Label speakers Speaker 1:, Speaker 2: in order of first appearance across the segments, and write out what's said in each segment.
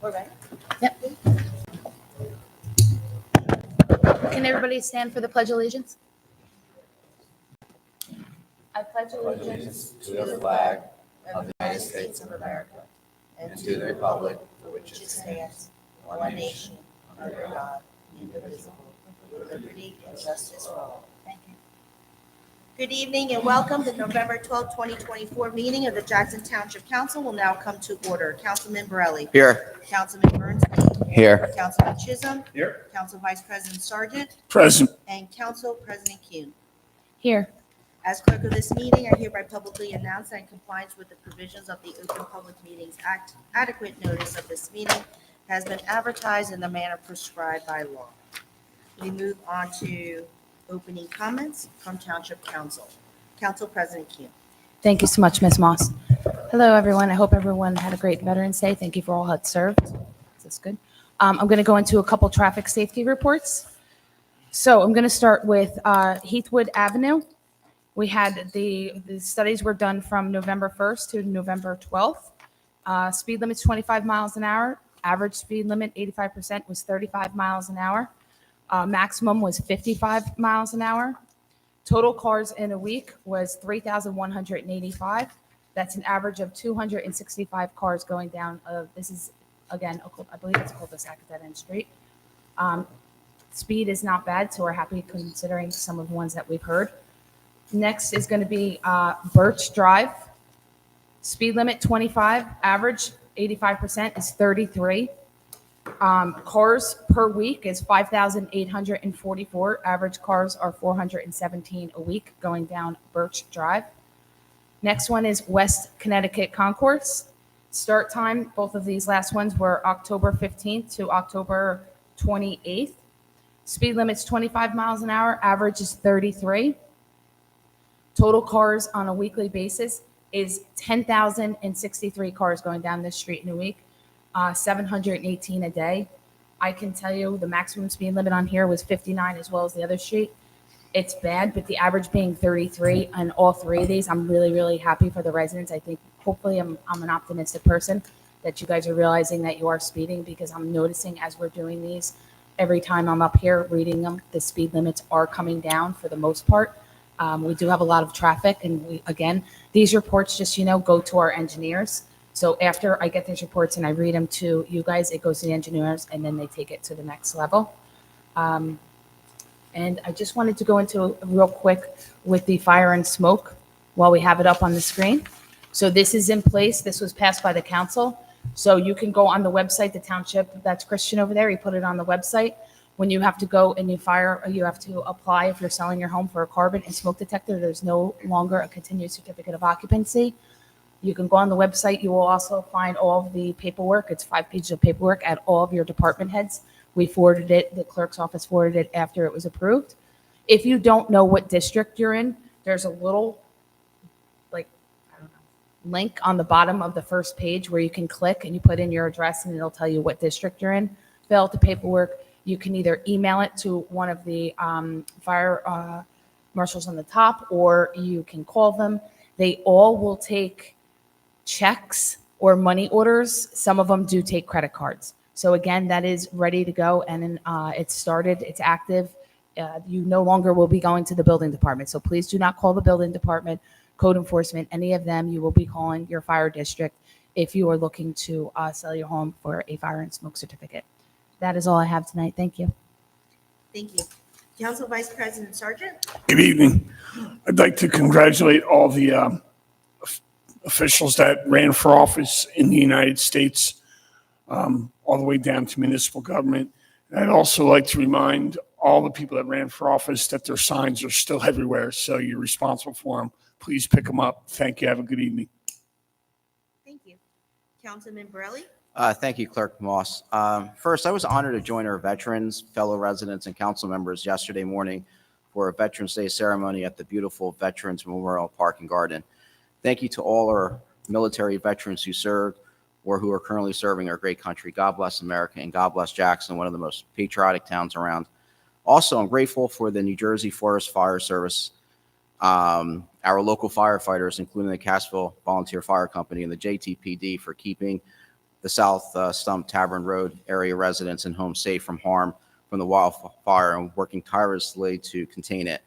Speaker 1: We're ready.
Speaker 2: Yep. Can everybody stand for the Pledge of Allegiance? I pledge
Speaker 1: Allegiance to the flag of the United States of America and to the republic for which it stands, one nation, under God, indivisible, with liberty and justice for all.
Speaker 2: Thank you.
Speaker 3: Good evening and welcome. The November 12, 2024 meeting of the Jackson Township Council will now come to order. Councilman Borelli.
Speaker 1: Here.
Speaker 3: Councilman Bernstein.
Speaker 1: Here.
Speaker 3: Councilman Chisholm.
Speaker 1: Here.
Speaker 3: Council Vice President Sargent.
Speaker 4: Present.
Speaker 3: And Council President Kuhn.
Speaker 2: Here.
Speaker 3: As clerk of this meeting, I hereby publicly announce that in compliance with the provisions of the Open Public Meetings Act, adequate notice of this meeting has been advertised in the manner prescribed by law. We move on to opening comments from Township Council. Council President Kuhn.
Speaker 2: Thank you so much, Ms. Moss. Hello, everyone. I hope everyone had a great Veterans Day. Thank you for all that served. That's good. I'm going to go into a couple traffic safety reports. So I'm going to start with Heathwood Avenue. We had the studies were done from November 1st to November 12th. Speed limit's 25 miles an hour. Average speed limit, 85%, was 35 miles an hour. Maximum was 55 miles an hour. Total cars in a week was 3,185. That's an average of 265 cars going down. This is, again, I believe it's cul-de-sac at that end street. Speed is not bad, so we're happy considering some of the ones that we've heard. Next is going to be Birch Drive. Speed limit 25, average 85% is 33. Cars per week is 5,844. Average cars are 417 a week going down Birch Drive. Next one is West Connecticut Concourse. Start time, both of these last ones were October 15th to October 28th. Speed limit's 25 miles an hour. Average is 33. Total cars on a weekly basis is 10,063 cars going down this street in a week, 718 a day. I can tell you the maximum speed limit on here was 59 as well as the other street. It's bad, but the average being 33 on all three of these, I'm really, really happy for the residents. I think hopefully I'm an optimistic person that you guys are realizing that you are speeding, because I'm noticing as we're doing these, every time I'm up here reading them, the speed limits are coming down for the most part. We do have a lot of traffic, and again, these reports just, go to our engineers. So after I get these reports and I read them to you guys, it goes to the engineers and then they take it to the next level. And I just wanted to go into real quick with the fire and smoke while we have it up on the screen. So this is in place. This was passed by the council. So you can go on the website, the township, that's Christian over there. He put it on the website. When you have to go and you have to apply if you're selling your home for a carbon and smoke detector. There's no longer a continuous certificate of occupancy. You can go on the website. You will also find all of the paperwork. It's 5 pages of paperwork at all of your department heads. We forwarded it. The clerk's office forwarded it after it was approved. If you don't know what district you're in, there's a little link on the bottom of the first page where you can click and you put in your address and it'll tell you what district you're in. Fill out the paperwork. You can either email it to one of the fire marshals on the top, or you can call them. They all will take checks or money orders. Some of them do take credit cards. So again, that is ready to go, and it's started, it's active. You no longer will be going to the building department. So please do not call the building department, code enforcement, any of them. You will be calling your fire district if you are looking to sell your home for a fire and smoke certificate. That is all I have tonight. Thank you.
Speaker 3: Thank you. Council Vice President Sargent.
Speaker 4: Good evening. I'd like to congratulate all the officials that ran for office in the United States, all the way down to municipal government. And I'd also like to remind all the people that ran for office that their signs are still everywhere, so you're responsible for them. Please pick them up. Thank you. Have a good evening.
Speaker 3: Thank you. Councilman Borelli.
Speaker 5: Thank you, Clerk Moss. First, I was honored to join our veterans, fellow residents, and council members yesterday morning for a Veterans Day ceremony at the beautiful Veterans Memorial Park and Garden. Thank you to all our military veterans who served or who are currently serving our great country. God bless America, and God bless Jackson, one of the most patriotic towns around. Also, I'm grateful for the New Jersey Forest Fire Service, our local firefighters, including the Cassville Volunteer Fire Company and the JTPD, for keeping the South Stump Tavern Road area residents and homes safe from harm from the wildfire and working tirelessly to contain it.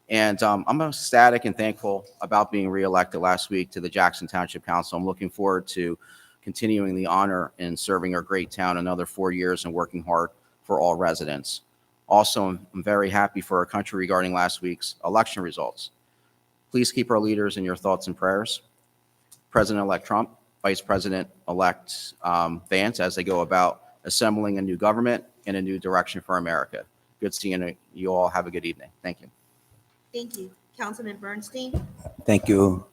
Speaker 5: And I'm ecstatic and thankful about being reelected last week to the Jackson Township Council. I'm looking forward to continuing the honor in serving our great town another 4 years and working hard for all residents. Also, I'm very happy for our country regarding last week's election results. Please keep our leaders in your thoughts and prayers. President-elect Trump, Vice President-elect Vance, as they go about assembling a new government and a new direction for America. Good seeing you all. Have a good evening. Thank you.
Speaker 3: Thank you. Councilman Bernstein?
Speaker 6: Thank you,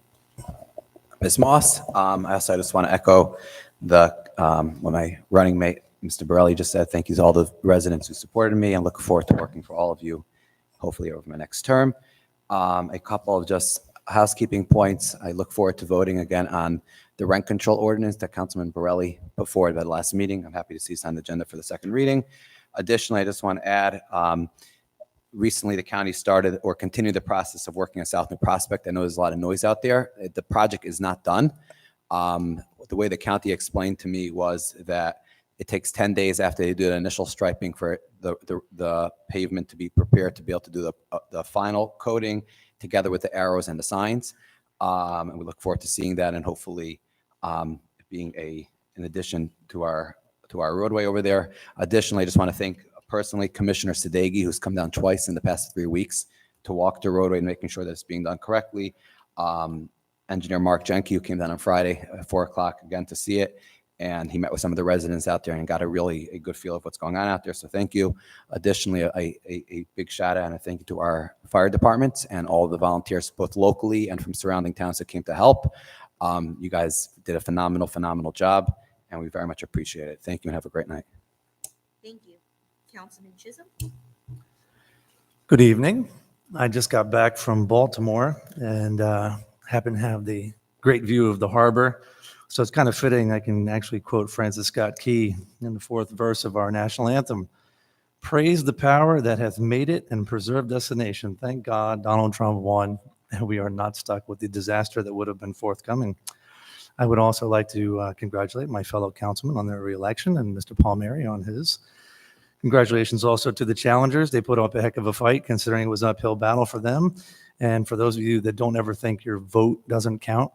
Speaker 6: Ms. Moss. I just want to echo what my running mate, Mr. Borelli, just said. Thank you to all the residents who supported me, and look forward to working for all of you, hopefully over my next term. A couple of just housekeeping points. I look forward to voting again on the rent control ordinance that Councilman Borelli put forward at the last meeting. I'm happy to see it's on the agenda for the second reading. Additionally, I just want to add, recently the county started or continued the process of working on South New Prospect. I know there's a lot of noise out there. The project is not done. The way the county explained to me was that it takes 10 days after they do the initial striping for the pavement to be prepared to be able to do the final coating together with the arrows and the signs. And we look forward to seeing that, and hopefully being in addition to our roadway over there. Additionally, I just want to thank personally Commissioner Sadeghi, who's come down twice in the past 3 weeks to walk the roadway and making sure that it's being done correctly. Engineer Mark Jenke, who came down on Friday at 4 o'clock again to see it. And he met with some of the residents out there and got a good feel of what's going on out there. So thank you. Additionally, a big shout out and a thank you to our fire departments and all the volunteers, both locally and from surrounding towns that came to help. You guys did a phenomenal job, and we very much appreciate it. Thank you and have a great night.
Speaker 3: Thank you. Councilman Chisholm?
Speaker 7: Good evening. I just got back from Baltimore and happened to have the great view of the harbor. So it's kind of fitting. I can actually quote Francis Scott Key in the fourth verse of our national anthem. Praise the power that hath made it and preserved us a nation. Thank God Donald Trump won, and we are not stuck with the disaster that would have been forthcoming. I would also like to congratulate my fellow councilmen on their reelection and Mr. Palmieri on his. Congratulations also to the challengers. They put up a heck of a fight considering it was an uphill battle for them. And for those of you that don't ever think your vote doesn't count,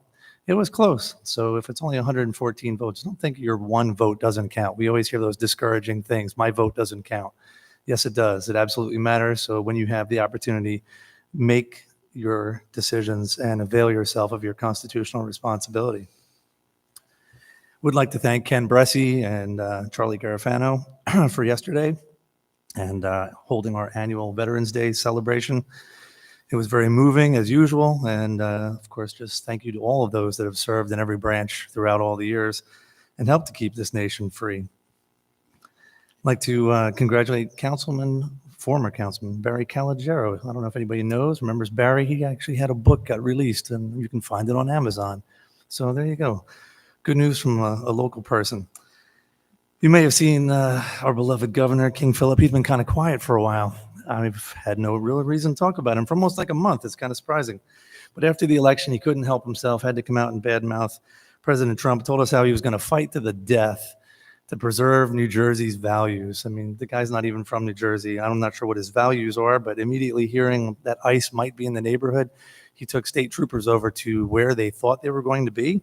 Speaker 7: it was close. So if it's only 114 votes, don't think your one vote doesn't count. We always hear those discouraging things. My vote doesn't count. Yes, it does. It absolutely matters. So when you have the opportunity, make your decisions and avail yourself of your constitutional responsibility. Would like to thank Ken Bressi and Charlie Garofano for yesterday and holding our annual Veterans Day celebration. It was very moving as usual. And of course, just thank you to all of those that have served in every branch throughout all the years and helped to keep this nation free. I'd like to congratulate former Councilman Barry Calogero. I don't know if anybody remembers Barry. He actually had a book got released and you can find it on Amazon. So there you go. Good news from a local person. You may have seen our beloved governor, King Philip. He's been kind of quiet for a while. I've had no real reason to talk about him for almost like a month. It's kind of surprising. But after the election, he couldn't help himself, had to come out and badmouth President Trump, told us how he was going to fight to the death to preserve New Jersey's values. I mean, the guy's not even from New Jersey. I'm not sure what his values are, but immediately hearing that ICE might be in the neighborhood, he took state troopers over to where they thought they were going to be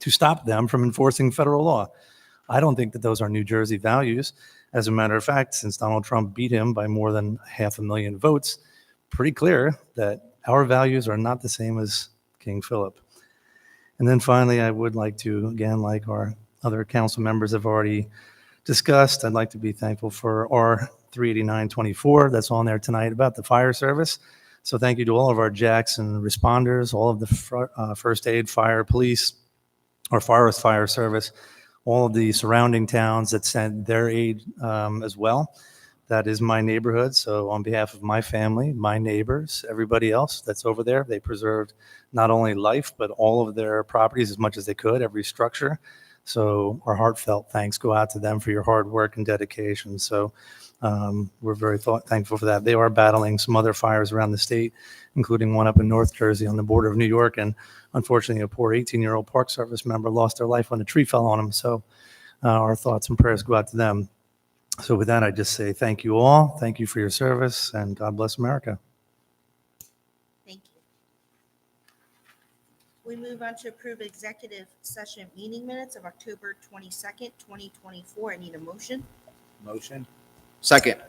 Speaker 7: to stop them from enforcing federal law. I don't think that those are New Jersey values. As a matter of fact, since Donald Trump beat him by more than 500,000 votes, pretty clear that our values are not the same as King Philip. And then finally, I would like to, again, like our other council members have already discussed, I'd like to be thankful for our 38924 that's on there tonight about the fire service. So thank you to all of our Jackson responders, all of the first aid, fire, police, our forest fire service, all of the surrounding towns that sent their aid as well. That is my neighborhood. So on behalf of my family, my neighbors, everybody else that's over there, they preserved not only life, but all of their properties as much as they could, every structure. So our heartfelt thanks go out to them for your hard work and dedication. So we're very thankful for that. They are battling some other fires around the state, including one up in North Jersey on the border of New York. And unfortunately, a poor 18-year-old Park Service member lost their life when a tree fell on him. So our thoughts and prayers go out to them. So with that, I just say thank you all. Thank you for your service, and God bless America.
Speaker 3: Thank you. We move on to approve executive session meeting minutes of October 22nd, 2024. I need a motion.
Speaker 5: Motion. Second.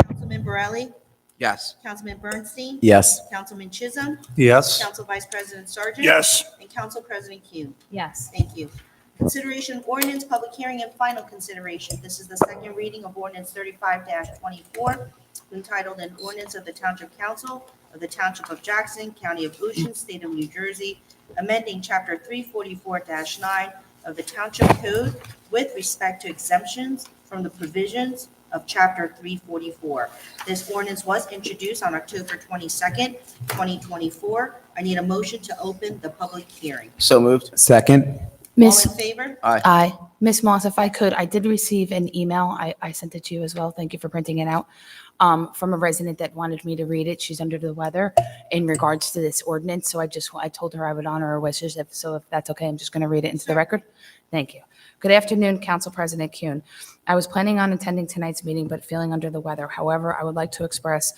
Speaker 3: Councilman Borelli,
Speaker 5: Yes.
Speaker 3: Councilman Bernstein,
Speaker 6: Yes.
Speaker 3: Councilman Chisholm,
Speaker 7: Yes.
Speaker 3: Council Vice President Sargent.
Speaker 4: Yes.
Speaker 3: And Council President Kuhn.
Speaker 2: Yes.
Speaker 3: Thank you. Consideration ordinance, public hearing, and final consideration. This is the second reading of ordinance 35-24, entitled an ordinance of the Township Council of the Township of Jackson, County of Ocean, State of New Jersey, amending Chapter 344-9 of the Township Code with respect to exemptions from the provisions of Chapter 344. This ordinance was introduced on October 22nd, 2024. I need a motion to open the public hearing.
Speaker 5: So moved.
Speaker 6: Second.
Speaker 3: All
Speaker 2: Miss,
Speaker 3: in favor?
Speaker 5: Aye.
Speaker 2: aye. Miss Moss, if I could, I did receive an email. I sent it to you as well. Thank you for printing it out. From a resident that wanted me to read it. She's under the weather in regards to this ordinance. So I told her I would honor her wishes. If that's okay, I'm just going to read it into the record. Thank you. Good afternoon, Council President Kuhn. I was planning on attending tonight's meeting, but feeling under the weather. However, I would like to express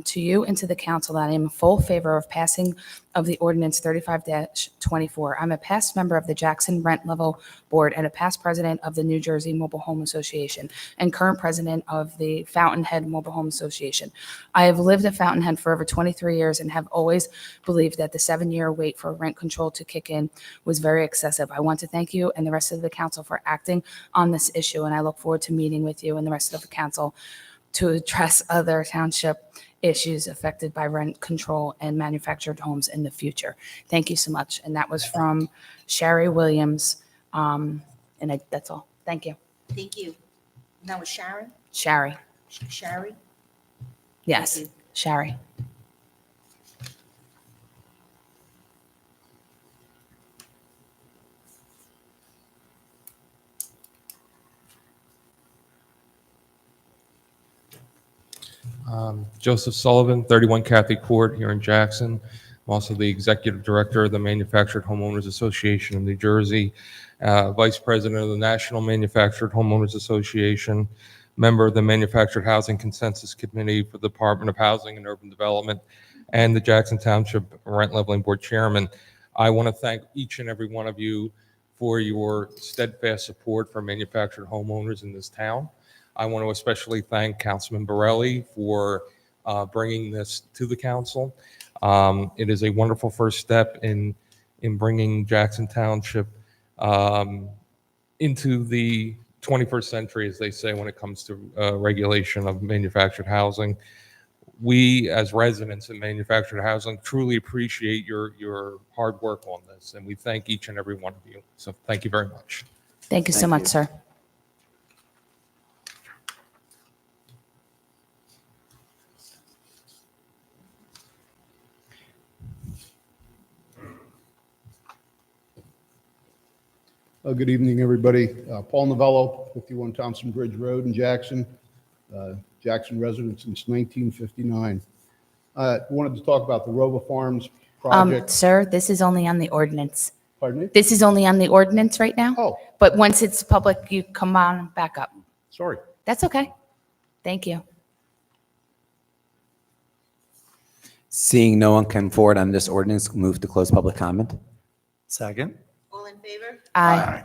Speaker 2: to you and to the council that I am in full favor of passing of the ordinance 35-24. I'm a past member of the Jackson Rent Level Board and a past president of the New Jersey Mobile Home Association and current president of the Fountainhead Mobile Home Association. I have lived at Fountainhead for over 23 years and have always believed that the 7-year wait for rent control to kick in was very excessive. I want to thank you and the rest of the council for acting on this issue, and I look forward to meeting with you and the rest of the council to address other township issues affected by rent control and manufactured homes in the future. Thank you so much. And that was from Sherry Williams. That's all. Thank you.
Speaker 3: Thank you. And that was Sharon?
Speaker 2: Sherry.
Speaker 3: Sherry?
Speaker 2: Yes,
Speaker 3: Thank you.
Speaker 2: Sherry.
Speaker 8: Joseph Sullivan, 31 Kathy Court here in Jackson. I'm also the Executive Director of the Manufactured Homeowners Association of New Jersey, Vice President of the National Manufactured Homeowners Association, member of the Manufactured Housing Consensus Committee for the Department of Housing and Urban Development, and the Jackson Township Rent Leveling Board Chairman. I want to thank each and every one of you for your steadfast support for manufactured homeowners in this town. I want to especially thank Councilman Borelli for bringing this to the council. It is a wonderful first step in bringing Jackson Township into the 21st century, as they say, when it comes to regulation of manufactured housing. We, as residents in manufactured housing, truly appreciate your hard work on this, and we thank each and every one of you. So thank you very much.
Speaker 2: Thank you so
Speaker 5: Thank
Speaker 2: much,
Speaker 5: you.
Speaker 2: sir.
Speaker 9: Good evening, everybody. Paul Novello, 51 Thompson Bridge Road in Jackson. Jackson resident since 1959. Wanted to talk about the Roba Farms project.
Speaker 2: Sir, this is only on the ordinance.
Speaker 9: Pardon me?
Speaker 2: This is only on the ordinance right now?
Speaker 9: Oh,
Speaker 2: But once it's public, you come on back up.
Speaker 9: sorry.
Speaker 2: That's okay. Thank you.
Speaker 6: Seeing no one come forward on this ordinance, move to close public comment.
Speaker 7: Second.
Speaker 3: All in favor?
Speaker 2: Aye.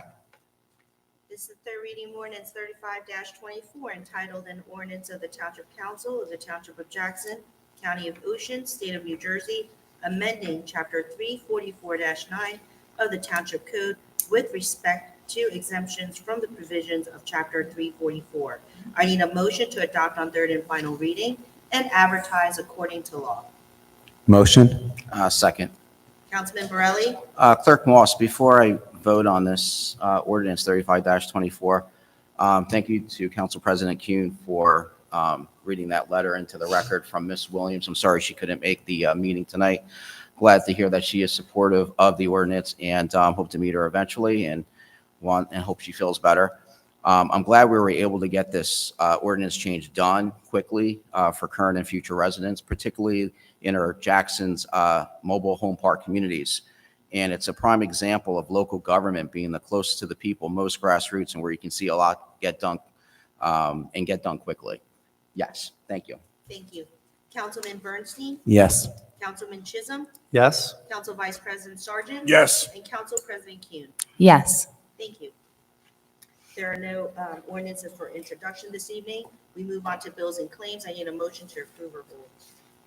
Speaker 3: This is the third reading ordinance 35-24, entitled an ordinance of the Township Council of the Township of Jackson, County of Ocean, State of New Jersey, amending Chapter 344-9 of the Township Code with respect to exemptions from the provisions of Chapter 344. I need a motion to adopt on third and final reading and advertise according to law.
Speaker 6: Motion.
Speaker 5: Second.
Speaker 3: Councilman Borelli?
Speaker 5: Clerk Moss, before I vote on this ordinance 35-24, thank you to Council President Kuhn for reading that letter into the record from Ms. Williams. I'm sorry she couldn't make the meeting tonight. Glad to hear that she is supportive of the ordinance and hope to meet her eventually. And and hope she feels better. I'm glad we were able to get this ordinance change done quickly for current and future residents, particularly in our Jackson's mobile home park communities. And it's a prime example of local government being the closest to the people, most grassroots, and where you can see a lot get done and get done quickly. Yes, thank you.
Speaker 3: Thank you. Councilman Bernstein,
Speaker 6: Yes.
Speaker 3: Councilman Chisholm,
Speaker 7: Yes?
Speaker 3: Council Vice President Sargent.
Speaker 4: Yes.
Speaker 3: And Council President Kuhn.
Speaker 2: Yes.
Speaker 3: Thank you. There are no ordinances for introduction this evening. We move on to bills and claims. I need a motion to approve or hold.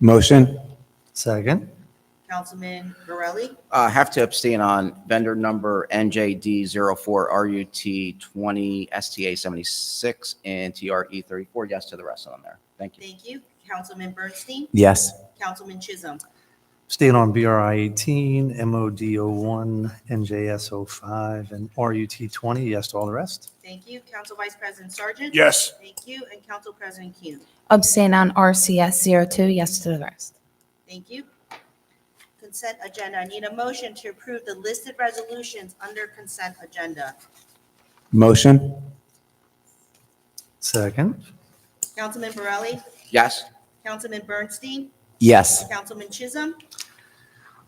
Speaker 6: Motion?
Speaker 7: Second?
Speaker 3: Councilman Borelli,
Speaker 5: Have to abstain on vendor number NJD04RUT20 STA76 and TRE34. Yes to the rest of them there. Thank you.
Speaker 3: thank you. Councilman Bernstein,
Speaker 6: Yes.
Speaker 3: Councilman Chisholm,
Speaker 7: Staying on BRI 18, MOD 01, NJS 05, and RUT 20. Yes to all the rest.
Speaker 3: thank you. Council Vice President Sargent.
Speaker 4: Yes.
Speaker 3: Thank you. And Council President Kuhn.
Speaker 2: Abstain on RCS 02, yes to the rest.
Speaker 3: Thank you. Consent agenda. I need a motion to approve the listed resolutions under consent agenda.
Speaker 6: Motion?
Speaker 7: Second?
Speaker 3: Councilman Borelli,
Speaker 5: Yes.
Speaker 3: Councilman Bernstein,
Speaker 6: Yes.
Speaker 3: Councilman Chisholm.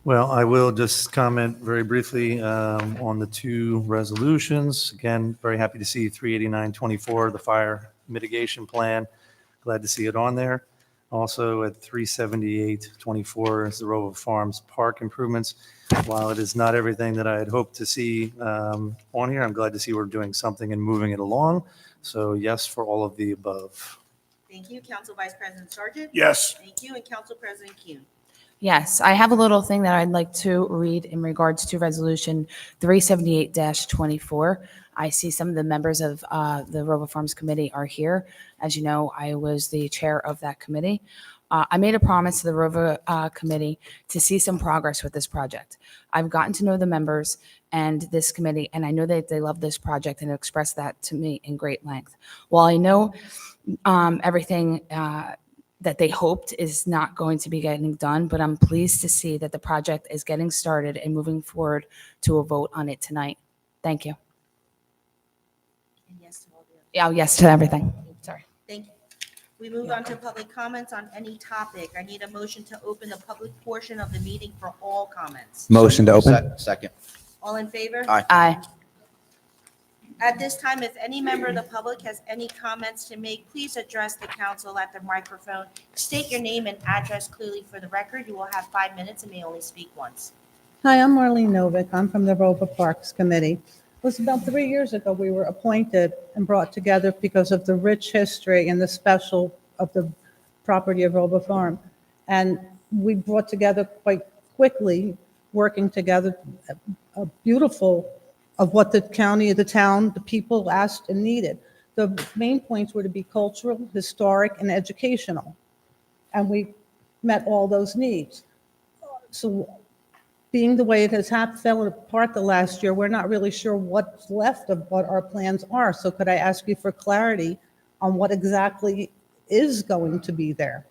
Speaker 7: Well, I will just comment very briefly on the two resolutions. Again, very happy to see 38924, the fire mitigation plan. Glad to see it on there. Also at 37824 is the Rover Farms Park improvements. While it is not everything that I had hoped to see on here, I'm glad to see we're doing something and moving it along. So yes for all of the above.
Speaker 3: Thank you. Council Vice President Sargent.
Speaker 4: Yes.
Speaker 3: Thank you. And Council President Kuhn.
Speaker 2: Yes, I have a little thing that I'd like to read in regards to Resolution 378-24. I see some of the members of the Rover Farms Committee are here. As you know, I was the chair of that committee. I made a promise to the Rover Committee to see some progress with this project. I've gotten to know the members and this committee, and I know that they love this project and expressed that to me in great length. While I know everything that they hoped is not going to be getting done, but I'm pleased to see that the project is getting started and moving forward to a vote on it tonight. Thank you.
Speaker 3: And yes to all the others.
Speaker 2: Yeah, yes to everything. Sorry.
Speaker 3: Thank you. We move on to public comments on any topic. I need a motion to open the public portion of the meeting for all comments.
Speaker 6: Motion to open?
Speaker 5: Second.
Speaker 3: All in favor?
Speaker 5: Aye.
Speaker 2: Aye.
Speaker 3: At this time, if any member of the public has any comments to make, please address the council at the microphone. State your name and address clearly for the record. You will have 5 minutes and may only speak once.
Speaker 10: Hi, I'm Marlene Novick. I'm from the Rover Parks Committee. It was about 3 years ago we were appointed and brought together because of the rich history and the special of the property of Rover Farm. And we brought together quite quickly, working together, a beautiful of what the county, the town, the people asked and needed. The main points were to be cultural, historic, and educational. And we met all those needs. So being the way it has fell apart the last year, we're not really sure what's left of what our plans are. So could I ask you for clarity on what exactly is going to be there?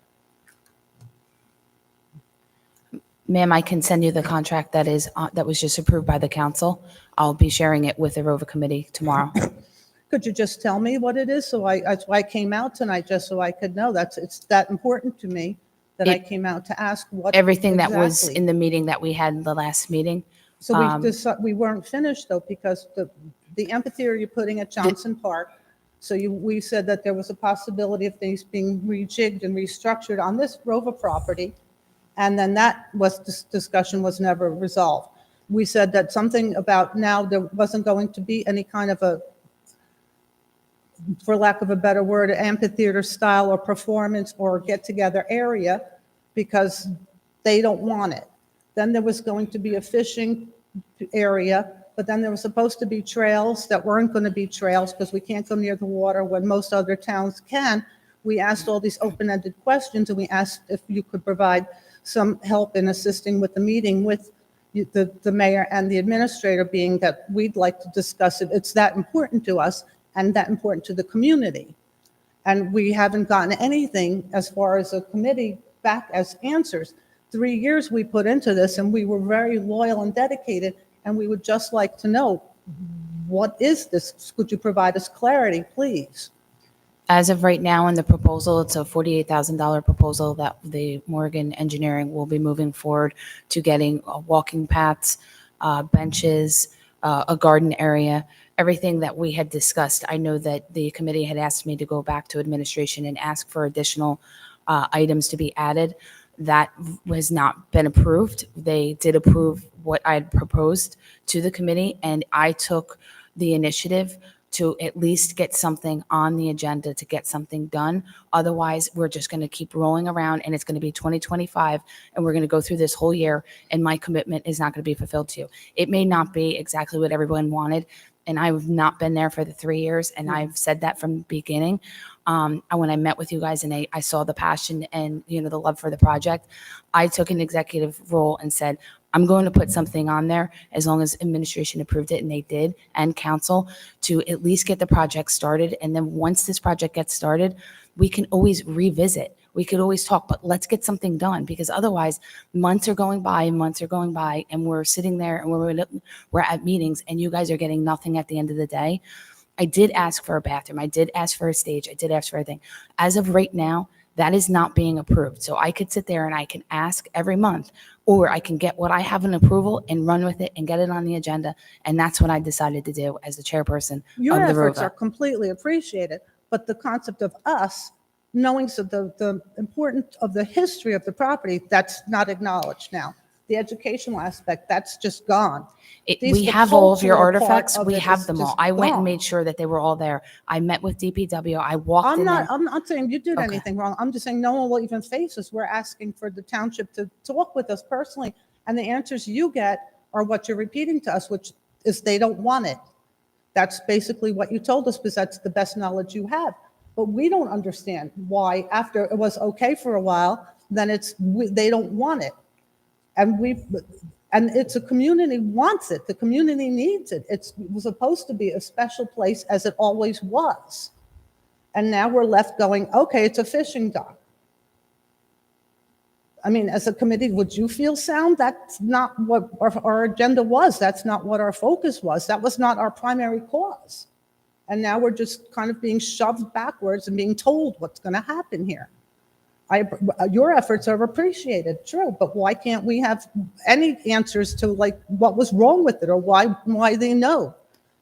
Speaker 2: Ma'am, I can send you the contract that was just approved by the council. I'll be sharing it with the Rover Committee tomorrow.
Speaker 10: Could you just tell me what it is? That's why I came out tonight, just so I could know. It's that important to me that I came out to ask what.
Speaker 2: Everything that was
Speaker 10: exactly.
Speaker 2: in the meeting that we had the last meeting.
Speaker 10: So we weren't finished though, because the amphitheater you're putting at Johnson Park. So we said that there was a possibility of things being rejigged and restructured on this Rover property. And then this discussion was never resolved. We said that something about now there wasn't going to be any kind of a, for lack of a better word, amphitheater style or performance or get together area because they don't want it. Then there was going to be a fishing area, but then there was supposed to be trails that weren't going to be trails because we can't go near the water when most other towns can. We asked all these open-ended questions and we asked if you could provide some help in assisting with the meeting with the mayor and the administrator, being that we'd like to discuss it. It's that important to us and that important to the community. And we haven't gotten anything as far as a committee back as answers. 3 years we put into this and we were very loyal and dedicated, and we would just like to know What is this? Could you provide us clarity, please?
Speaker 2: As of right now in the proposal, it's a $48,000 proposal that the Morgan Engineering will be moving forward to getting walking paths, benches, a garden area, everything that we had discussed. I know that the committee had asked me to go back to administration and ask for additional items to be added. That has not been approved. They did approve what I had proposed to the committee, and I took the initiative to at least get something on the agenda to get something done. Otherwise, we're just going to keep rolling around and it's going to be 2025 and we're going to go through this whole year and my commitment is not going to be fulfilled to you. It may not be exactly what everyone wanted. And I've not been there for the 3 years. And I've said that from the beginning. And when I met with you guys and I saw the passion and, you know, the love for the project, I took an executive role and said, I'm going to put something on there as long as administration approved it, and they did, and council, to at least get the project started. And then once this project gets started, we can always revisit. We could always talk, but let's get something done, because otherwise months are going by and months are going by and we're sitting there and we're at meetings and you guys are getting nothing at the end of the day. I did ask for a bathroom. I did ask for a stage. I did ask for everything. As of right now, that is not being approved. So I could sit there and I can ask every month, or I can get what I have in approval and run with it and get it on the agenda. And that's what I decided to do as the chairperson
Speaker 10: Your
Speaker 2: of the
Speaker 10: efforts
Speaker 2: ROVA.
Speaker 10: are completely appreciated, but the concept of us knowing so the importance of the history of the property, that's not acknowledged now. The educational aspect, that's just gone.
Speaker 2: We have all of your
Speaker 10: cultural part
Speaker 2: artifacts.
Speaker 10: of
Speaker 2: We
Speaker 10: it
Speaker 2: have
Speaker 10: is
Speaker 2: them all.
Speaker 10: just
Speaker 2: I went and
Speaker 10: gone.
Speaker 2: made sure that they were all there. I met with DPW. I walked in there.
Speaker 10: I'm not saying you did
Speaker 2: Okay.
Speaker 10: anything wrong. I'm just saying no one will even face us. We're asking for the township to talk with us personally. And the answers you get are what you're repeating to us, which is they don't want it. That's basically what you told us because that's the best knowledge you have. But we don't understand why after it was okay for a while, then they don't want it. And it's a community wants it. The community needs it. It was supposed to be a special place as it always was. And now we're left going, okay, it's a fishing dock. I mean, as a committee, would you feel sound? That's not what our agenda was. That's not what our focus was. That was not our primary cause. And now we're just kind of being shoved backwards and being told what's going to happen here. Your efforts are appreciated, true, but why can't we have any answers to like what was wrong with it or why they know?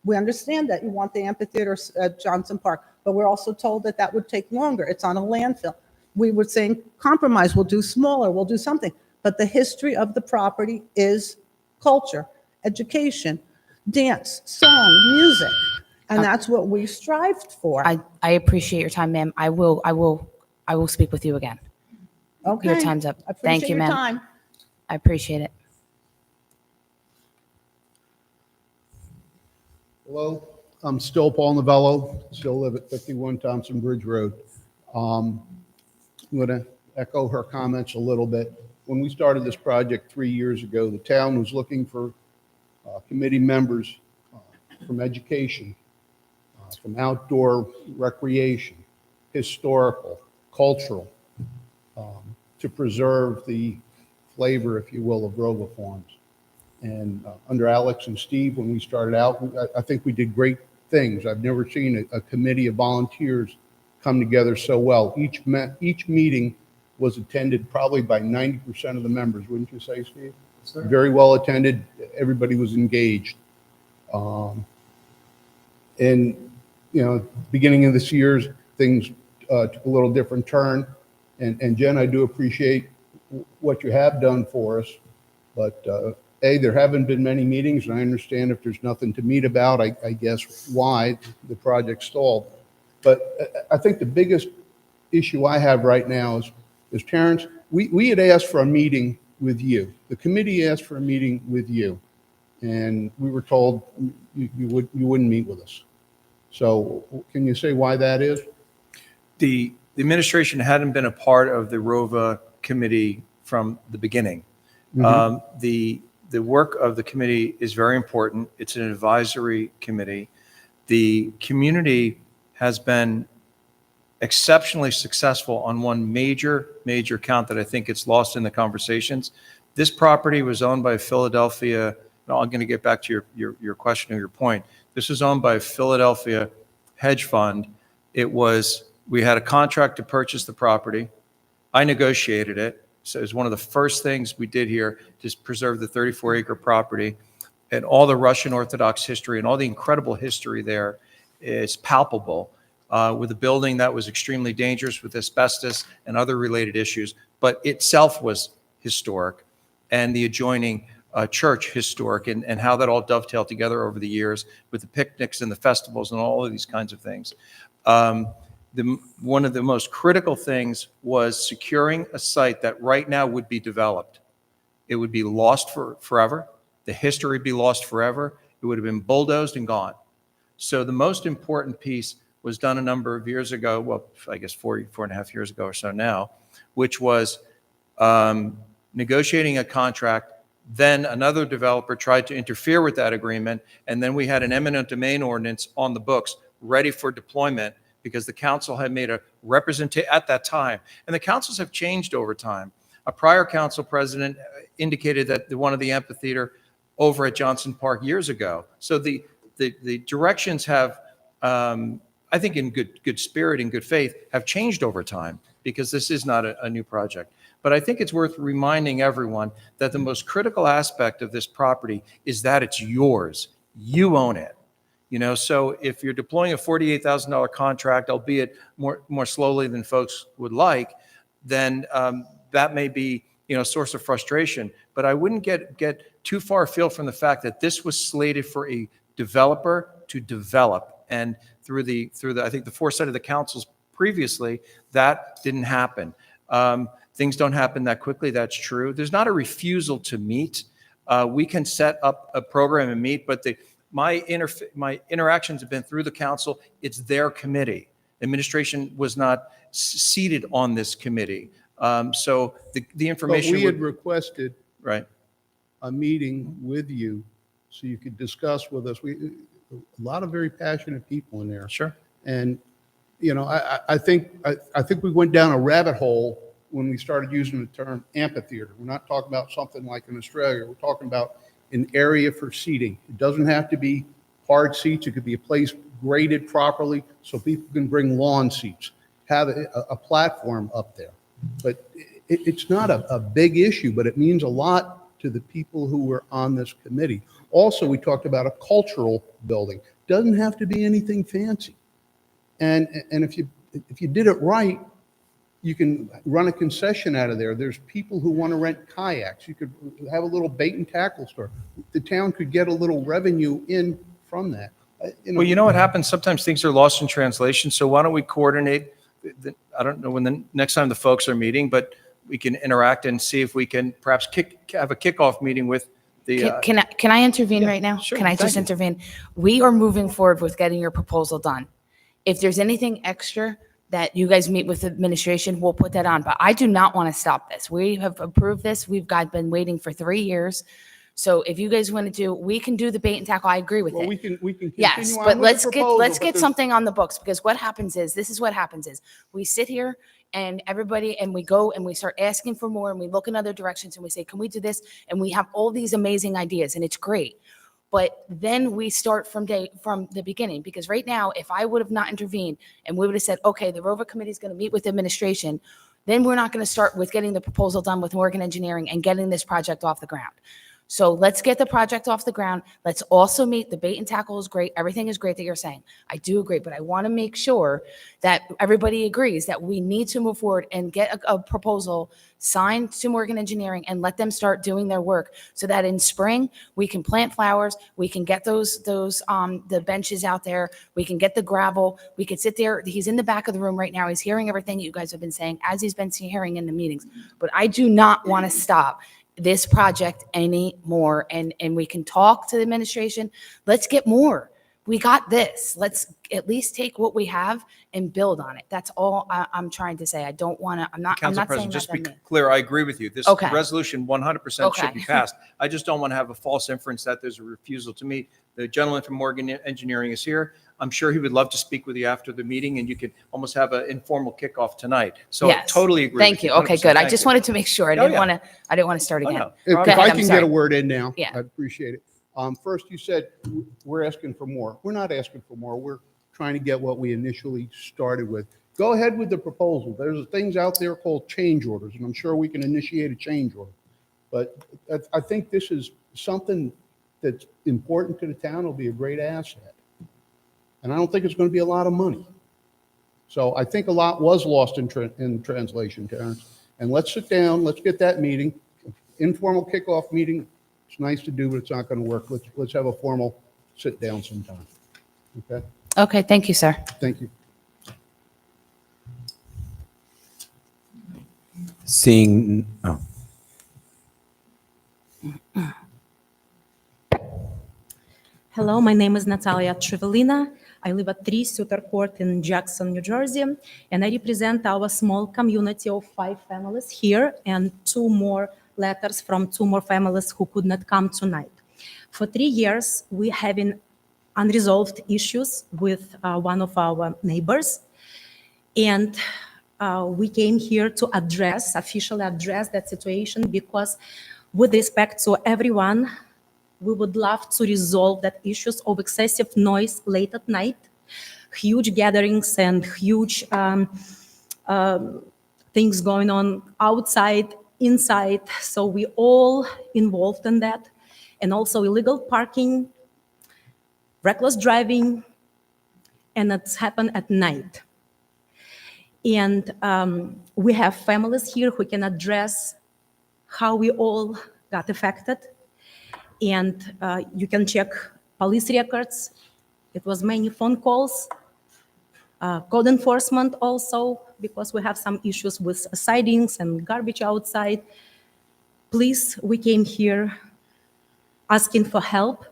Speaker 10: We understand that you want the amphitheater at Johnson Park, but we're also told that that would take longer. It's on a landfill. We were saying compromise, we'll do smaller, we'll do something. But the history of the property is culture, education, dance, song, music. And that's what we strived for.
Speaker 2: I appreciate your time, ma'am. I will speak with you again.
Speaker 10: Okay.
Speaker 2: Your time's up.
Speaker 10: I
Speaker 2: Thank
Speaker 10: appreciate
Speaker 2: you,
Speaker 10: your
Speaker 2: ma'am.
Speaker 10: time.
Speaker 2: I appreciate it.
Speaker 9: Hello, I'm still Paul Novello, still live at 51 Thompson Bridge Road. I'm going to echo her comments a little bit. When we started this project 3 years ago, the town was looking for committee members from education, from outdoor recreation, historical, cultural, to preserve the flavor, if you will, of ROVA farms. And under Alex and Steve, when we started out, I think we did great things. I've never seen a committee of volunteers come together so well. Each meeting was attended probably by 90% of the members, wouldn't you say, Steve? Yes, very well attended. Everybody was engaged. And, you know, beginning of this year, things took a little different turn. And Jen, I do appreciate what you have done for us. But there haven't been many meetings, and I understand if there's nothing to meet about, I guess why the project stalled. But I think the biggest issue I have right now is Terrence, we had asked for a meeting with you. The committee asked for a meeting with you, and we were told you wouldn't meet with us. So can you say why that is?
Speaker 11: The administration hadn't been a part of the ROVA committee from the beginning. The work of the committee is very important. It's an advisory committee. The community has been exceptionally successful on one major count that I think it's lost in the conversations. This property was owned by Philadelphia. No, I'm going to get back to your question or your point. This was owned by a Philadelphia hedge fund. We had a contract to purchase the property. I negotiated it. So it was one of the first things we did here to preserve the 34-acre property. And all the Russian Orthodox history and all the incredible history there is palpable, with a building that was extremely dangerous with asbestos and other related issues, but itself was historic, and the adjoining church historic, and how that all dovetailed together over the years with the picnics and the festivals and all of these kinds of things. One of the most critical things was securing a site that right now would be developed. It would be lost forever. The history would be lost forever. It would have been bulldozed and gone. So the most important piece was done a number of years ago, well, I guess 4.5 years ago or so now, which was negotiating a contract. Then another developer tried to interfere with that agreement, and then we had an eminent domain ordinance on the books ready for deployment because the council had made a representation at that time. And the councils have changed over time. A prior council president indicated that they wanted the amphitheater over at Johnson Park years ago. So the directions have, I think in good spirit and good faith, have changed over time because this is not a new project. But I think it's worth reminding everyone that the most critical aspect of this property is that it's yours. You own it. So if you're deploying a $48,000 contract, albeit more slowly than folks would like, then that may be a source of frustration. But I wouldn't get too far afield from the fact that this was slated for a developer to develop, and through the I think the foresight of the councils previously, that didn't happen. Things don't happen that quickly. That's true. There's not a refusal to meet. We can set up a program and meet, but my interactions have been through the council. It's their committee. Administration was not seated on this committee. So the information
Speaker 9: But we had requested
Speaker 11: right
Speaker 9: a meeting with you so you could discuss with us. A lot of very passionate people in there.
Speaker 11: Sure.
Speaker 9: And, I think we went down a rabbit hole when we started using the term amphitheater. We're not talking about something like in Australia. We're talking about an area for seating. It doesn't have to be hard seats. It could be a place graded properly so people can bring lawn seats, have a platform up there. But it's not a big issue, but it means a lot to the people who were on this committee. Also, we talked about a cultural building. Doesn't have to be anything fancy. And if you did it right, you can run a concession out of there. There's people who want to rent kayaks. You could have a little bait and tackle store. The town could get a little revenue in from that.
Speaker 11: Well, you know what happens? Sometimes things are lost in translation. So why don't we coordinate? I don't know when the next time the folks are meeting, but we can interact and see if we can perhaps have a kickoff meeting with the.
Speaker 2: Can I intervene right now?
Speaker 11: Sure,
Speaker 2: Can I just
Speaker 11: thank you.
Speaker 2: intervene? We are moving forward with getting your proposal done. If there's anything extra that you guys meet with administration, we'll put that on. But I do not want to stop this. We have approved this. We've been waiting for 3 years. So if you guys want to we can do the bait and tackle. I agree with
Speaker 9: Well,
Speaker 2: it.
Speaker 9: we can continue
Speaker 2: Yes,
Speaker 9: on
Speaker 2: but
Speaker 9: with
Speaker 2: let's
Speaker 9: the
Speaker 2: get
Speaker 9: proposal,
Speaker 2: let's
Speaker 9: but
Speaker 2: get
Speaker 9: there's-
Speaker 2: something on the books, because what happens is we sit here and everybody and we go and we start asking for more and we look in other directions and we say, can we do this? And we have all these amazing ideas and it's great. But then we start from the beginning, because right now, if I would have not intervened and we would have said, okay, the ROVA committee is going to meet with administration, then we're not going to start with getting the proposal done with Morgan Engineering and getting this project off the ground. So let's get the project off the ground. Let's also meet. The bait and tackle is great. Everything is great that you're saying. I do agree, but I want to make sure that everybody agrees that we need to move forward and get a proposal signed to Morgan Engineering and let them start doing their work so that in spring we can plant flowers, we can get the benches out there, we can get the gravel, we could sit there. He's in the back of the room right now. He's hearing everything you guys have been saying as he's been hearing in the meetings. But I do not want to stop this project anymore. And we can talk to the administration. Let's get more. We got this. Let's at least take what we have and build on it. That's all I'm trying to say. I don't want to, I'm not saying
Speaker 11: President,
Speaker 2: that.
Speaker 11: just to be clear, I agree with you. This
Speaker 2: Okay.
Speaker 11: resolution 100% should
Speaker 2: Okay.
Speaker 11: be passed. I just don't want to have a false inference that there's a refusal to meet. The gentleman from Morgan Engineering is here. I'm sure he would love to speak with you after the meeting, and you could almost have an informal kickoff tonight. So I
Speaker 2: Yes.
Speaker 11: totally agree.
Speaker 2: Thank
Speaker 11: with
Speaker 2: you. Okay,
Speaker 11: 100%.
Speaker 2: good. I
Speaker 11: Thank
Speaker 2: just
Speaker 11: you.
Speaker 2: wanted to make sure. I
Speaker 11: Oh,
Speaker 2: didn't
Speaker 11: yeah.
Speaker 2: want to start
Speaker 11: Oh,
Speaker 2: again.
Speaker 11: no.
Speaker 9: If
Speaker 2: Go ahead,
Speaker 9: I
Speaker 2: I'm
Speaker 9: can
Speaker 2: sorry.
Speaker 9: get a word in now,
Speaker 2: Yeah.
Speaker 9: I'd appreciate it. First, you said we're asking for more. We're not asking for more. We're trying to get what we initially started with. Go ahead with the proposal. There's things out there called change orders, and I'm sure we can initiate a change order. But I think this is something that's important to the town. It'll be a great asset. And I don't think it's going to be a lot of money. So I think a lot was lost in translation, Terrence. And let's sit down, let's get that meeting, informal kickoff meeting. It's nice to do, but it's not going to work. Let's have a formal sit down sometime. Okay?
Speaker 2: Okay, thank you, sir.
Speaker 9: Thank you.
Speaker 6: Seeing, oh,
Speaker 12: Hello, my name is Natalia Trivelina. I live at 3 Suter Court in Jackson, New Jersey, and I represent our small community of 5 families here and 2 more letters from 2 more families who could not come tonight. For 3 years, we having unresolved issues with one of our neighbors, and we came here to officially address that situation because with respect to everyone, we would love to resolve that issues of excessive noise late at night, huge gatherings and huge things going on outside, inside. So we all involved in that. And also illegal parking, reckless driving, and it's happened at night. And we have families here who can address how we all got affected. And you can check police records. It was many phone calls, code enforcement also, because we have some issues with sidings and garbage outside. Please, we came here asking for help.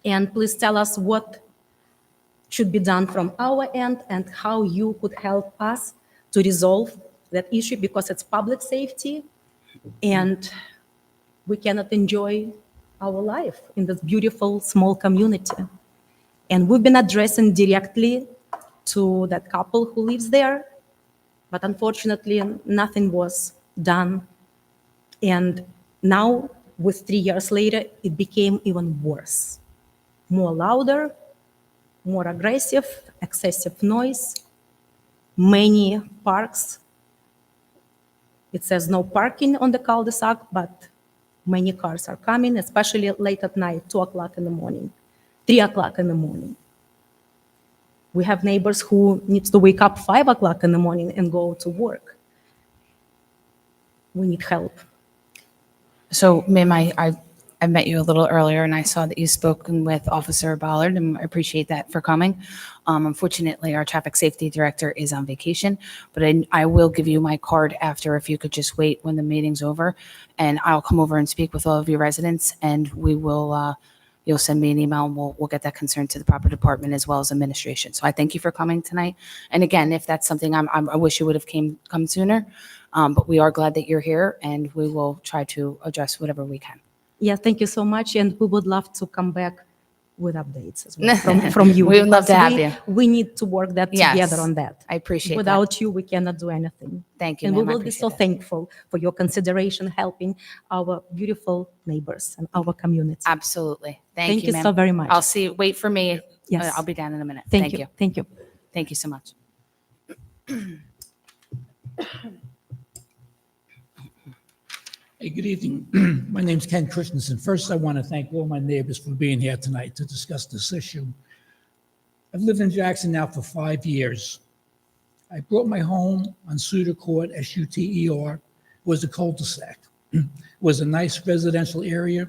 Speaker 12: And please tell us what should be done from our end and how you could help us to resolve that issue, because it's public safety and we cannot enjoy our life in this beautiful small community. And we've been addressing directly to that couple who lives there, but unfortunately nothing was done. And now, with 3 years later, it became even worse. More louder, more aggressive, excessive noise, many parks. It says no parking on the cul-de-sac, but many cars are coming, especially late at night, 2 o'clock in the morning, 3 o'clock in the morning. We have neighbors who need to wake up 5 o'clock in the morning and go to work. We need help.
Speaker 2: So, ma'am, I met you a little earlier, and I saw that you spoken with Officer Ballard, and I appreciate that for coming. Unfortunately, our traffic safety director is on vacation, but I will give you my card after if you could just wait when the meeting's over, and I'll come over and speak with all of your residents, and we will, you'll send me an email, and we'll get that concern to the proper department as well as administration. So I thank you for coming tonight. And again, if that's something I wish you would have come sooner, but we are glad that you're here, and we will try to address whatever we can.
Speaker 12: Yeah, thank you so much, and we would love to come back with updates as well from you.
Speaker 2: We would love to
Speaker 12: because
Speaker 2: have you.
Speaker 12: We need to work
Speaker 2: Yes,
Speaker 12: together on that.
Speaker 2: I appreciate that.
Speaker 12: Without you, we cannot do anything.
Speaker 2: Thank you,
Speaker 12: And we
Speaker 2: ma'am. I
Speaker 12: will be so
Speaker 2: appreciate that.
Speaker 12: thankful for your consideration, helping our beautiful neighbors and our community.
Speaker 2: Absolutely. Thank
Speaker 12: Thank
Speaker 2: you,
Speaker 12: you
Speaker 2: ma'am.
Speaker 12: so very much.
Speaker 2: I'll see. Wait for me.
Speaker 12: Yes.
Speaker 2: I'll be down in a minute.
Speaker 12: Thank you. Thank you.
Speaker 2: Thank you so much.
Speaker 13: Hey, good evening. My name's Ken Christensen. First, I want to thank all my neighbors for being here tonight to discuss this issue. I've lived in Jackson now for 5 years. I bought my home on Suter Court, S-U-T-E-R. It was a cul-de-sac. It was a nice residential area,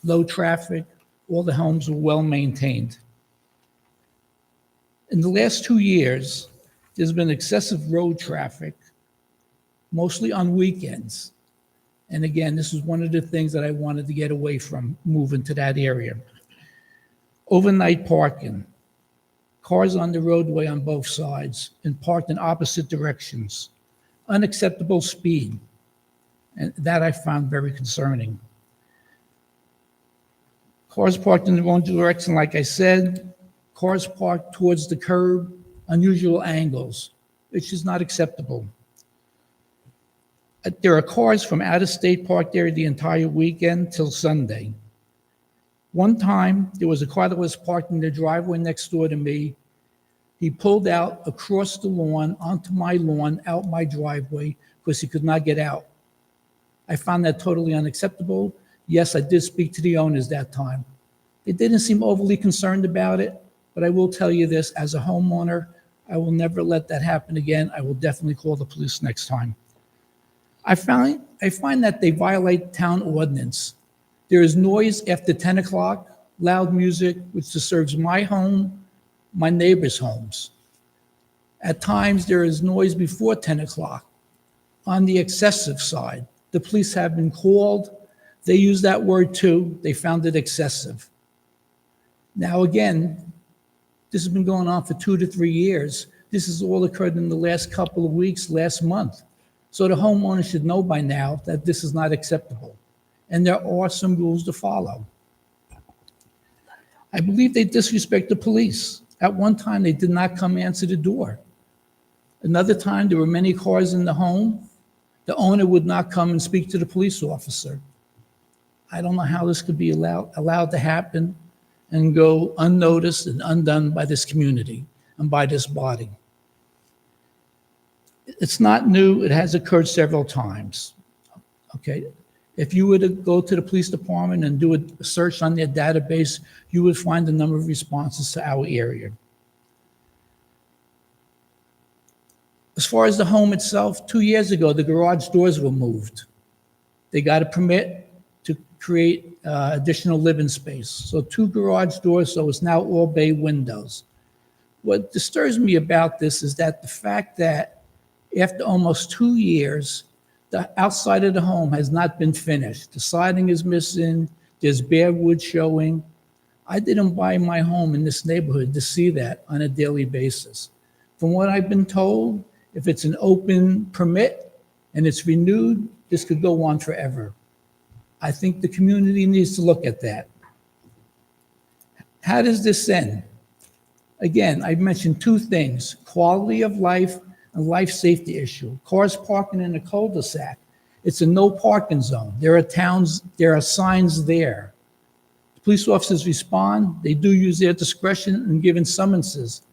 Speaker 13: low traffic. All the homes were well-maintained. In the last 2 years, there's been excessive road traffic, mostly on weekends. And again, this is one of the things that I wanted to get away from, moving to that area. Overnight parking, cars on the roadway on both sides and parked in opposite directions, unacceptable speed, and that I found very concerning. Cars parked in the wrong direction, like I said, cars parked towards the curb, unusual angles, which is not acceptable. There are cars from out of state parked there the entire weekend till Sunday. One time, there was a car that was parked in the driveway next door to me. He pulled out across the lawn, onto my lawn, out my driveway, because he could not get out. I found that totally unacceptable. Yes, I did speak to the owners that time. They didn't seem overly concerned about it, but I will tell you this, as a homeowner, I will never let that happen again. I will definitely call the police next time. I find that they violate town ordinance. There is noise after 10 o'clock, loud music, which disturbs my home, my neighbors' homes. At times, there is noise before 10 o'clock. On the excessive side, the police have been called. They use that word too. They found it excessive. Now, again, this has been going on for 2 to 3 years. This has all occurred in the last couple of weeks, last month. So the homeowner should know by now that this is not acceptable. And there are some rules to follow. I believe they disrespect the police. At one time, they did not come answer the door. Another time, there were many cars in the home. The owner would not come and speak to the police officer. I don't know how this could be allowed to happen and go unnoticed and undone by this community and by this body. It's not new. It has occurred several times. Okay. If you were to go to the police department and do a search on their database, you would find a number of responses to our area. As far as the home itself, 2 years ago, the garage doors were moved. They got a permit to create additional living space. So 2 garage doors, so it's now all bay windows. What disturbs me about this is that the fact that after almost 2 years, the outside of the home has not been finished. The siding is missing, there's bare wood showing. I didn't buy my home in this neighborhood to see that on a daily basis. From what I've been told, if it's an open permit and it's renewed, this could go on forever. I think the community needs to look at that. How does this end? Again, I've mentioned 2 things, quality of life and life safety issue. Cars parking in a cul-de-sac, it's a no parking zone. There are signs there. The police officers respond, they do use their discretion in giving summonses.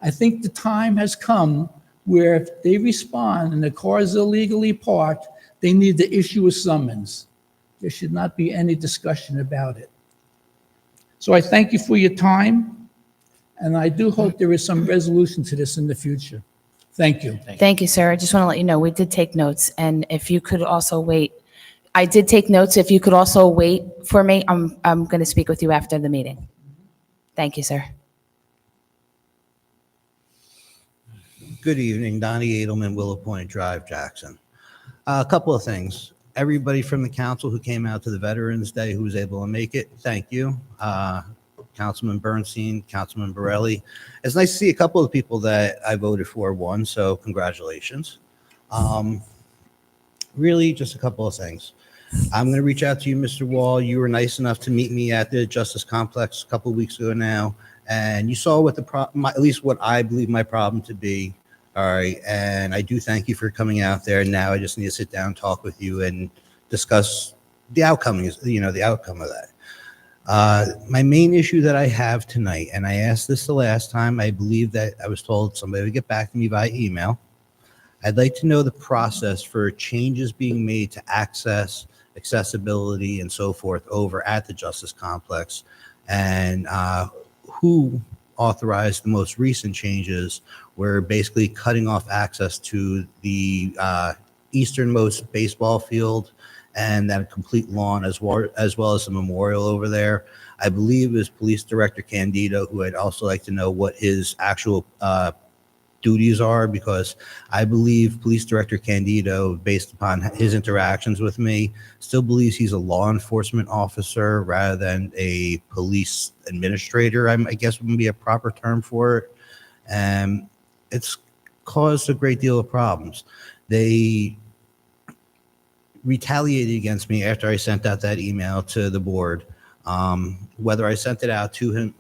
Speaker 13: I think the time has come where if they respond and the car is illegally parked, they need to issue a summons. There should not be any discussion about it. So I thank you for your time, and I do hope there is some resolution to this in the future. Thank you.
Speaker 2: Thank you, sir. I just want to let you know, we did take notes, and if you could also wait. I did take notes. If you could also wait for me, I'm going to speak with you after the meeting. Thank you, sir.
Speaker 14: Good evening, Donnie Edelman, Willow Point Drive, Jackson. A couple of things. Everybody from the council who came out to the Veterans Day who was able to make it, thank you. Councilman Bernstein, Councilman Borelli. It's nice to see a couple of people that I voted for won, so congratulations. Really, just a couple of things. I'm going to reach out to you, Mr. Wall. You were nice enough to meet me at the Justice Complex a couple of weeks ago now, and you saw what the problem, at least what I believe my problem to be. All right, and I do thank you for coming out there. Now I just need to sit down and talk with you and discuss the outcome, the outcome of that. My main issue that I have tonight, and I asked this the last time, I believe that I was told somebody would get back to me via email. I'd like to know the process for changes being made to access, accessibility, and so forth over at the Justice Complex, and who authorized the most recent changes where basically cutting off access to the easternmost baseball field and that complete lawn as well as the memorial over there. I believe it was Police Director Candido, who I'd also like to know what his actual duties are, because I believe Police Director Candido, based upon his interactions with me, still believes he's a law enforcement officer rather than a police administrator, I guess would be a proper term for it. And it's caused a great deal of problems. They retaliated against me after I sent out that email to the board. Whether I sent it out to him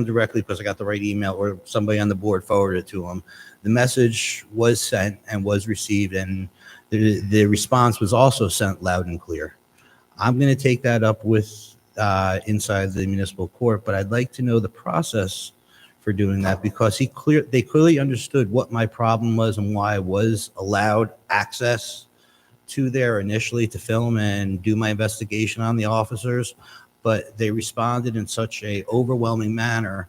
Speaker 14: directly because I got the right email, or somebody on the board forwarded it to him, the message was sent and was received, and the response was also sent loud and clear. I'm going to take that up with inside the municipal court, but I'd like to know the process for doing that, because they clearly understood what my problem was and why I was allowed access to there initially to film and do my investigation on the officers, but they responded in such a overwhelming manner,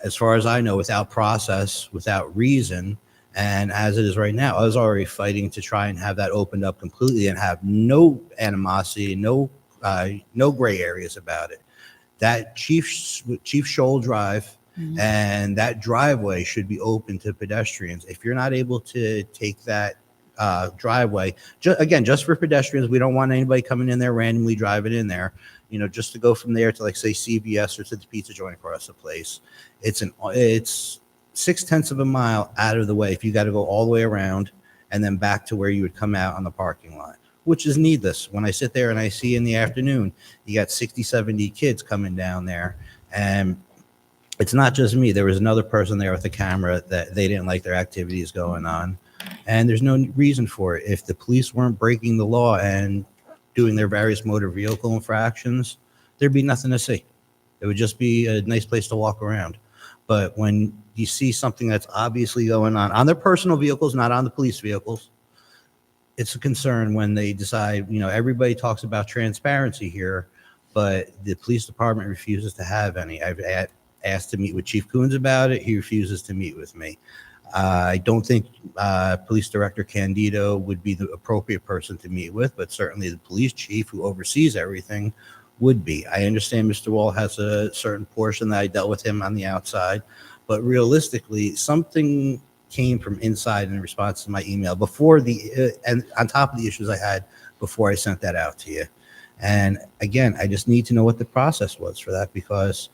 Speaker 14: as far as I know, without process, without reason. And as it is right now, I was already fighting to try and have that opened up completely and have no animosity, no gray areas about it. That Chief Shoal Drive and that driveway should be open to pedestrians. If you're not able to take that driveway, just for pedestrians, we don't want anybody coming in there randomly driving in there, just to go from there to, like, say, CVS or to the pizza joint across the place. It's 0.6 of a mile out of the way if you got to go all the way around and then back to where you would come out on the parking lot, which is needless. When I sit there and I see in the afternoon, you got 60, 70 kids coming down there, and it's not just me. There was another person there with a camera that they didn't like their activities going on, and there's no reason for it. If the police weren't breaking the law and doing their various motor vehicle infractions, there'd be nothing to see. It would just be a nice place to walk around. But when you see something that's obviously going on their personal vehicles, not on the police vehicles, it's a concern when they decide, everybody talks about transparency here, but the police department refuses to have any. I've asked to meet with Chief Coons about it. He refuses to meet with me. I don't think Police Director Candido would be the appropriate person to meet with, but certainly the police chief, who oversees everything, would be. I understand Mr. Wall has a certain portion that I dealt with him on the outside, but realistically, something came from inside in response to my email before and on top of the issues I had before I sent that out to you. And again, I just need to know what the process was for that, because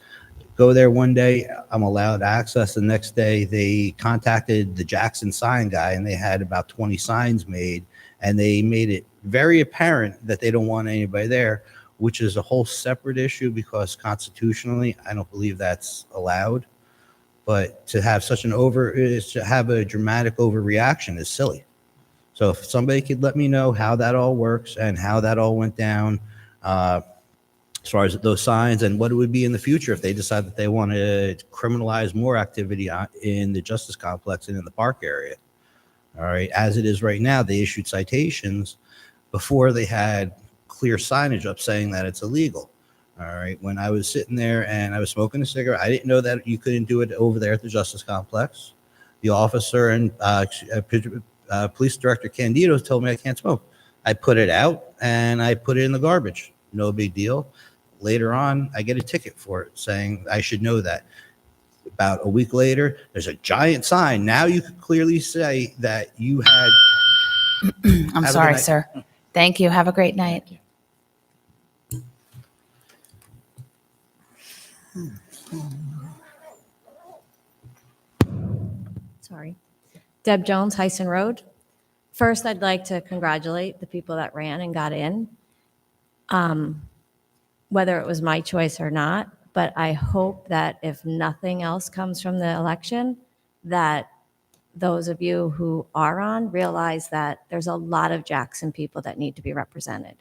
Speaker 14: go there one day, I'm allowed access. The next day, they contacted the Jackson sign guy, and they had about 20 signs made, and they made it very apparent that they don't want anybody there, which is a whole separate issue, because constitutionally, I don't believe that's allowed. But to have to have a dramatic overreaction is silly. So if somebody could let me know how that all works and how that all went down, as far as those signs, and what it would be in the future if they decide that they want to criminalize more activity in the Justice Complex and in the park area. All right. As it is right now, they issued citations before they had clear signage up saying that it's illegal. All right. When I was sitting there and I was smoking a cigarette, I didn't know that you couldn't do it over there at the Justice Complex. The officer and Police Director Candido told me I can't smoke. I put it out and I put it in the garbage. No big deal. Later on, I get a ticket for it saying I should know that. About a week later, there's a giant sign. Now you can clearly say that you had.
Speaker 2: I'm sorry, sir. Thank you. Have a great night.
Speaker 15: Sorry. Deb Jones, Hyson Road. First, I'd like to congratulate the people that ran and got in, whether it was my choice or not. But I hope that if nothing else comes from the election, that those of you who are on realize that there's a lot of Jackson people that need to be represented.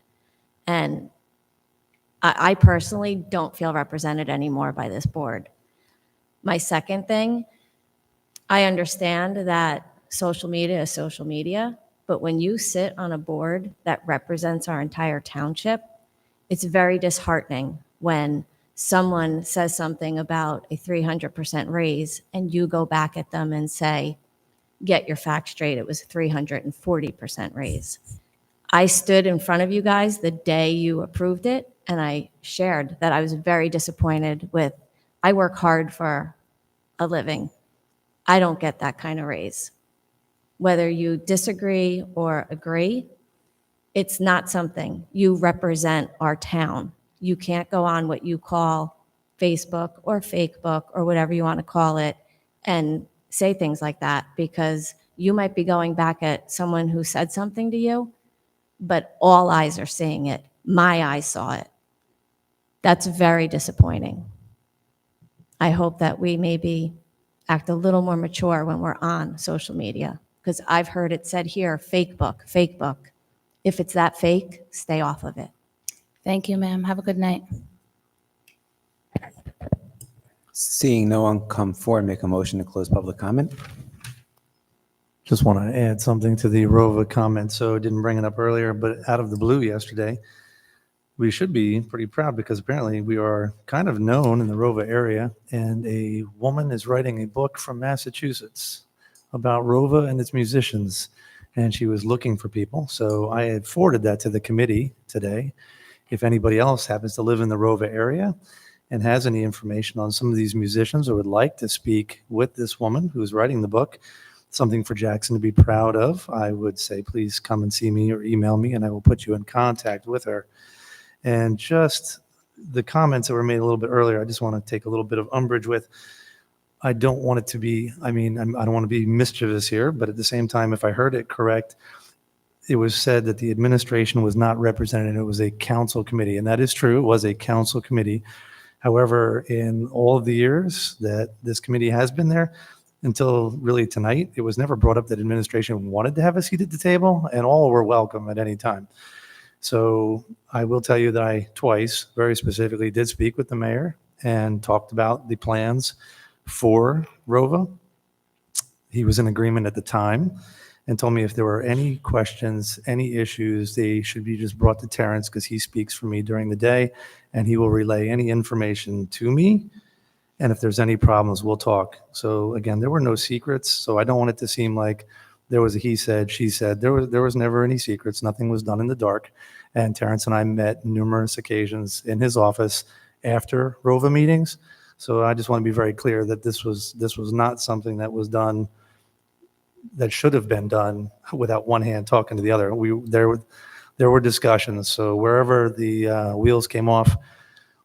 Speaker 15: And I personally don't feel represented anymore by this board. My second thing, I understand that social media is social media, but when you sit on a board that represents our entire township, it's very disheartening when someone says something about a 300% raise and you go back at them and say, get your facts straight, it was a 340% raise. I stood in front of you guys the day you approved it, and I shared that I was very disappointed with, I work hard for a living. I don't get that kind of raise. Whether you disagree or agree, it's not something. You represent our town. You can't go on what you call Facebook or Fakebook or whatever you want to call it and say things like that, because you might be going back at someone who said something to you, but all eyes are seeing it. My eyes saw it. That's very disappointing. I hope that we maybe act a little more mature when we're on social media, because I've heard it said here, Fakebook, Fakebook. If it's that fake, stay off of it.
Speaker 2: Thank you, ma'am. Have a good night.
Speaker 6: Seeing no one come forward, make a motion to close public comment.
Speaker 7: Just want to add something to the Rova comment. So I didn't bring it up earlier, but out of the blue yesterday, we should be pretty proud because apparently we are kind of known in the Rova area, and a woman is writing a book from Massachusetts about Rova and its musicians, and she was looking for people. So I had forwarded that to the committee today. If anybody else happens to live in the Rova area and has any information on some of these musicians or would like to speak with this woman who's writing the book, something for Jackson to be proud of, I would say, please come and see me or email me, and I will put you in contact with her. And just the comments that were made a little bit earlier, I just want to take a little bit of umbrage with. I don't want it to be, I don't want to be mischievous here, but at the same time, if I heard it correct, it was said that the administration was not represented. It was a council committee, and that is true. It was a council committee. However, in all of the years that this committee has been there, until really tonight, it was never brought up that administration wanted to have a seat at the table, and all were welcome at any time. So I will tell you that I twice, very specifically, did speak with the mayor and talked about the plans for Rova. He was in agreement at the time and told me if there were any questions, any issues, they should be just brought to Terrence because he speaks for me during the day and he will relay any information to me. And if there's any problems, we'll talk. So again, there were no secrets. So I don't want it to seem like there was a he said, she said. There was never any secrets. Nothing was done in the dark. And Terrence and I met numerous occasions in his office after Rova meetings. So I just want to be very clear that this was not something that was done that should have been done without one hand talking to the other. There were discussions. So wherever the wheels came off,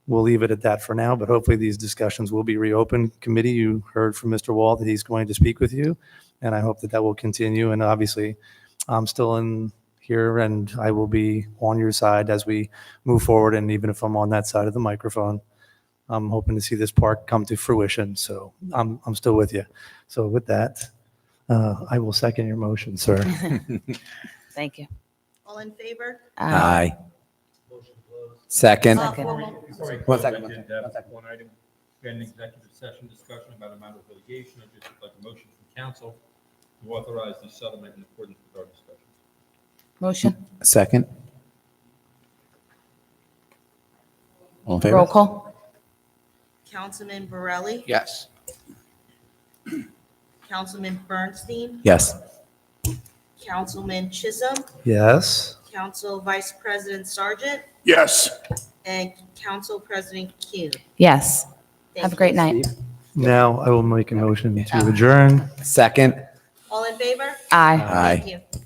Speaker 7: we'll leave it at that for now, but hopefully these discussions will be reopened. Committee, you heard from Mr. Wall that he's going to speak with you, and I hope that that will continue. And obviously, I'm still in here, and I will be on your side as we move forward. And even if I'm on that side of the microphone, I'm hoping to see this park come to fruition. So I'm still with you. So with that, I will second your motion, sir.
Speaker 2: Thank you.
Speaker 3: All in favor?
Speaker 6: Aye. Second.
Speaker 2: Second.
Speaker 8: Before we
Speaker 6: One
Speaker 8: close,
Speaker 6: second,
Speaker 8: I
Speaker 6: one
Speaker 8: did
Speaker 6: second,
Speaker 8: have one item. We had an executive session discussion about a matter of litigation. I'd just like a motion from council to authorize the settlement in accordance with our discussion.
Speaker 2: Motion.
Speaker 6: Second. All in favor?
Speaker 2: Roll call.
Speaker 3: Councilman Borelli?
Speaker 5: Yes.
Speaker 3: Councilman Bernstein?
Speaker 6: Yes.
Speaker 3: Councilman Chisholm?
Speaker 7: Yes.
Speaker 3: Council Vice President Sargent?
Speaker 4: Yes.
Speaker 3: And Council President Kuhn.
Speaker 2: Yes.
Speaker 3: Thank
Speaker 2: Have a great
Speaker 3: you.
Speaker 2: night.
Speaker 7: Now I will make a motion to adjourn.
Speaker 6: Second.
Speaker 3: All in favor?
Speaker 2: Aye.
Speaker 6: Aye.
Speaker 3: Thank you.